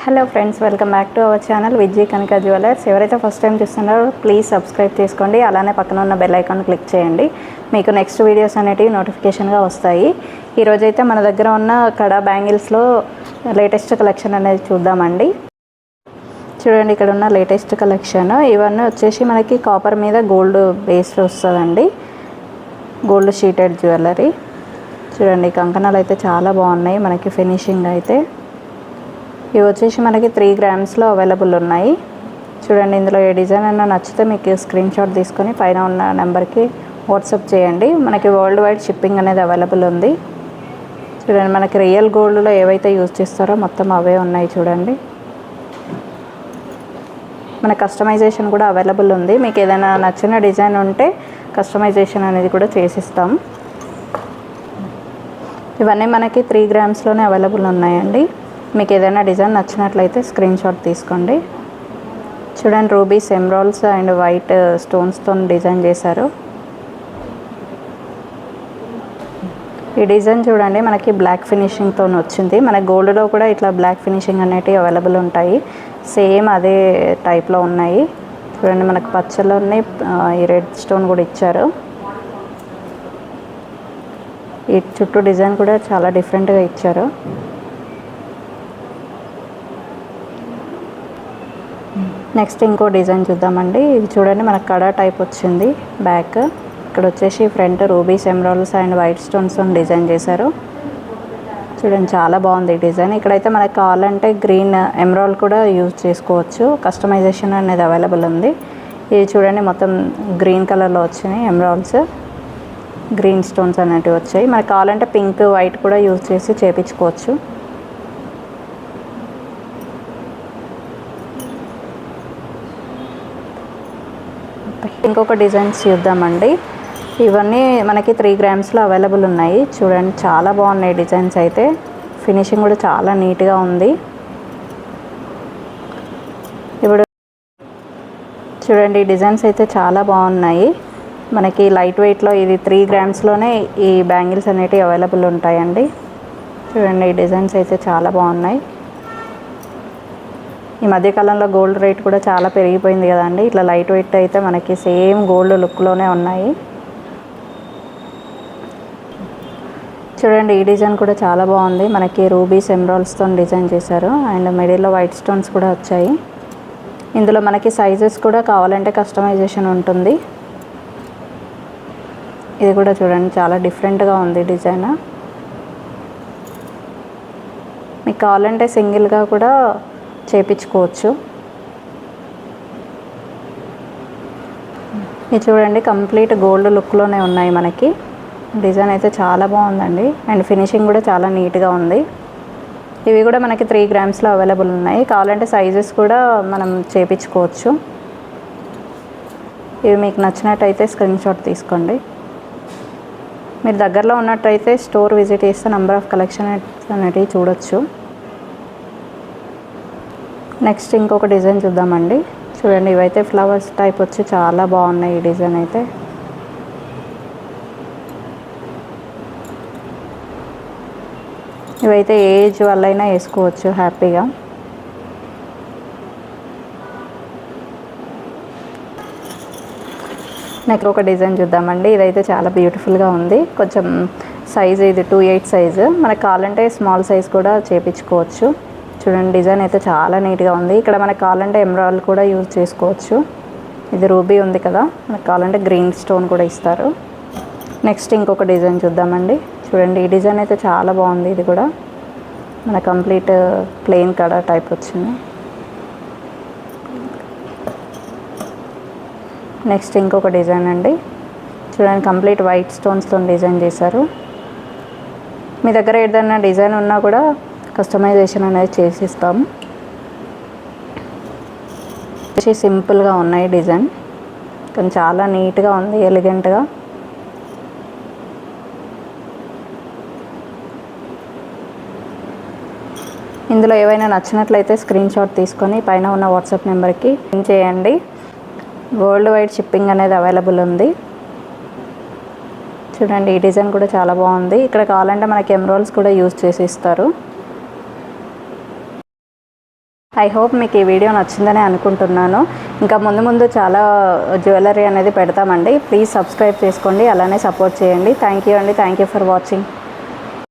Hello friends, welcome back to our channel Vijay Kanaka jewellers. ఎవరైతే first time చూస్తున్నారో please subscribe చేసుకోండి. అలానే పక్కన ఉన్న బెల్ ఐకాన్ క్లిక్ చేయండి. మీకు నెక్స్ట్ వీడియోస్ అనేటివి నోటిఫికేషన్గా వస్తాయి. ఈరోజైతే మన దగ్గర ఉన్న కడా బ్యాంగిల్స్లో లేటెస్ట్ కలెక్షన్ అనేది చూద్దామండి. చూడండి, ఇక్కడ ఉన్న లేటెస్ట్ కలెక్షన్ ఇవన్నీ వచ్చేసి మనకి కాపర్ మీద గోల్డ్ బేస్ వస్తుందండి. Gold sheeted jewellery. చూడండి, కంకణాలు అయితే చాలా బాగున్నాయి. మనకి ఫినిషింగ్ అయితే ఇవి వచ్చేసి మనకి 3 గ్రామ్స్లో అవైలబుల్ ఉన్నాయి. చూడండి, ఇందులో ఏ డిజైన్ అయినా నచ్చితే మీకు స్క్రీన్ షాట్ తీసుకొని పైన ఉన్న నెంబర్కి వాట్సాప్ చేయండి. మనకి వరల్డ్ వైడ్ షిప్పింగ్ అనేది అవైలబుల్ ఉంది. చూడండి, మనకి రియల్ గోల్డ్లో ఏవైతే యూజ్ చేస్తారో మొత్తం అవే ఉన్నాయి. చూడండి, మన కస్టమైజేషన్ కూడా అవైలబుల్ ఉంది. మీకు ఏదైనా నచ్చిన డిజైన్ ఉంటే కస్టమైజేషన్ అనేది కూడా చేసిస్తాం. ఇవన్నీ మనకి 3 గ్రామ్స్లోనే అవైలబుల్ ఉన్నాయండి. మీకు ఏదైనా డిజైన్ నచ్చినట్లయితే స్క్రీన్ షాట్ తీసుకోండి. చూడండి, రూబీస్, ఎమరాల్డ్స్ అండ్ వైట్ స్టోన్స్తో డిజైన్ చేశారు. ఈ డిజైన్ చూడండి, మనకి బ్లాక్ ఫినిషింగ్తో వచ్చింది. మన గోల్డ్లో కూడా ఇట్లా బ్లాక్ ఫినిషింగ్ అనేటివి అవైలబుల్ ఉంటాయి. సేమ్ అదే టైప్లో ఉన్నాయి. చూడండి, మనకు పచ్చలోనే ఈ రెడ్ స్టోన్ కూడా ఇచ్చారు. ఈ చుట్టూ డిజైన్ కూడా చాలా డిఫరెంట్గా ఇచ్చారు. నెక్స్ట్ ఇంకో డిజైన్ చూద్దామండి. ఇది చూడండి, మనకు కడా టైప్ వచ్చింది. బ్యాక్ ఇక్కడ వచ్చేసి front rubies, emeralds and white స్టోన్స్తో డిజైన్ చేశారు. చూడండి, చాలా బాగుంది ఈ డిజైన్. ఇక్కడైతే మనకు కావాలంటే గ్రీన్ ఎమరాల్డ్ కూడా యూజ్ చేసుకోవచ్చు. కస్టమైజేషన్ అనేది అవైలబుల్ ఉంది. ఇది చూడండి, మొత్తం గ్రీన్ కలర్లో వచ్చినాయి. ఎమరాల్డ్స్, గ్రీన్ స్టోన్స్ అనేటివి వచ్చాయి. మనకు కావాలంటే పింక్, వైట్ కూడా యూజ్ చేసి చేయించుకోవచ్చు. ఇంకొక డిజైన్స్ చూద్దామండి. ఇవన్నీ మనకి 3 గ్రామ్స్లో అవైలబుల్ ఉన్నాయి. చూడండి, చాలా బాగున్నాయి డిజైన్స్ అయితే. ఫినిషింగ్ కూడా చాలా నీట్గా ఉంది. ఇప్పుడు చూడండి, డిజైన్స్ అయితే చాలా బాగున్నాయి. మనకి లైట్ వెయిట్లో ఇది 3 గ్రామ్స్లోనే ఈ బ్యాంగిల్స్ అనేటివి అవైలబుల్ ఉంటాయండి. చూడండి, ఈ డిజైన్స్ అయితే చాలా బాగున్నాయి. ఈ మధ్యకాలంలో గోల్డ్ రేట్ కూడా చాలా పెరిగిపోయింది కదండి. ఇట్లా లైట్ వెయిట్ అయితే మనకి సేమ్ గోల్డ్ లుక్లోనే ఉన్నాయి. చూడండి, ఈ డిజైన్ కూడా చాలా బాగుంది. మనకి రూబీస్, ఎమరాల్డ్స్తో డిజైన్ చేశారు అండ్ మిడిల్లో వైట్ స్టోన్స్ కూడా వచ్చాయి. ఇందులో మనకి సైజెస్ కూడా కావాలంటే కస్టమైజేషన్ ఉంటుంది. ఇది కూడా చూడండి, చాలా డిఫరెంట్గా ఉంది డిజైన్. మీకు కావాలంటే సింగిల్గా కూడా చేయించుకోవచ్చు. ఇది చూడండి, కంప్లీట్ గోల్డ్ లుక్లోనే ఉన్నాయి. మనకి డిజైన్ అయితే చాలా బాగుందండి అండ్ ఫినిషింగ్ కూడా చాలా నీట్గా ఉంది. ఇవి కూడా మనకి 3 గ్రామ్స్లో అవైలబుల్ ఉన్నాయి. కావాలంటే సైజెస్ కూడా మనం చేయించుకోవచ్చు. ఇవి మీకు నచ్చినట్టయితే స్క్రీన్ షాట్ తీసుకోండి. మీరు దగ్గరలో ఉన్నట్టయితే స్టోర్ విజిట్ చేస్తే నెంబర్ ఆఫ్ కలెక్షన్ అనేటివి చూడొచ్చు. నెక్స్ట్ ఇంకొక డిజైన్ చూద్దామండి. చూడండి, ఇవైతే ఫ్లవర్స్ టైప్ వచ్చి చాలా బాగున్నాయి. ఈ డిజైన్ అయితే ఇవైతే ఏ ఏజ్ వాళ్ళైనా వేసుకోవచ్చు హ్యాపీగా. నెక్స్ట్ ఒక డిజైన్ చూద్దామండి. ఇదైతే చాలా బ్యూటిఫుల్గా ఉంది. కొంచెం సైజ్ ఇది 2/8 సైజు. మనకు కావాలంటే స్మాల్ సైజ్ కూడా చేయించుకోవచ్చు. చూడండి, డిజైన్ అయితే చాలా నీట్గా ఉంది. ఇక్కడ మనకు కావాలంటే ఎమరాల్డ్ కూడా యూజ్ చేసుకోవచ్చు. ఇది రూబీ ఉంది కదా, మనకు కావాలంటే గ్రీన్ స్టోన్ కూడా ఇస్తారు. నెక్స్ట్ ఇంకొక డిజైన్ చూద్దామండి. చూడండి, ఈ డిజైన్ అయితే చాలా బాగుంది. ఇది కూడా మన కంప్లీట్ ప్లెయిన్ కడా టైప్ వచ్చింది. నెక్స్ట్ ఇంకొక డిజైన్ అండి. చూడండి, కంప్లీట్ వైట్ స్టోన్స్తో డిజైన్ చేశారు. మీ దగ్గర ఏదైనా డిజైన్ ఉన్నా కూడా కస్టమైజేషన్ అనేది చేసిస్తాం. సింపుల్గా ఉన్నాయి డిజైన్, కానీ చాలా నీట్గా ఉంది, ఎలిగెంట్గా. ఇందులో ఏవైనా నచ్చినట్లయితే స్క్రీన్ షాట్ తీసుకొని పైన ఉన్న వాట్సాప్ నెంబర్కి సెండ్ చేయండి. వరల్డ్ వైడ్ షిప్పింగ్ అనేది అవైలబుల్ ఉంది. చూడండి, ఈ డిజైన్ కూడా చాలా బాగుంది. ఇక్కడ కావాలంటే మనకి ఎమరాల్డ్స్ కూడా యూజ్ చేసి ఇస్తారు. ఐ హోప్ మీకు ఈ వీడియో నచ్చిందని అనుకుంటున్నాను. ఇంకా ముందు ముందు చాలా జ్యువెలరీ అనేది పెడతామండి. ప్లీజ్ సబ్స్క్రైబ్ చేసుకోండి, అలానే సపోర్ట్ చేయండి. థ్యాంక్ యూ అండి. Thank you for watching.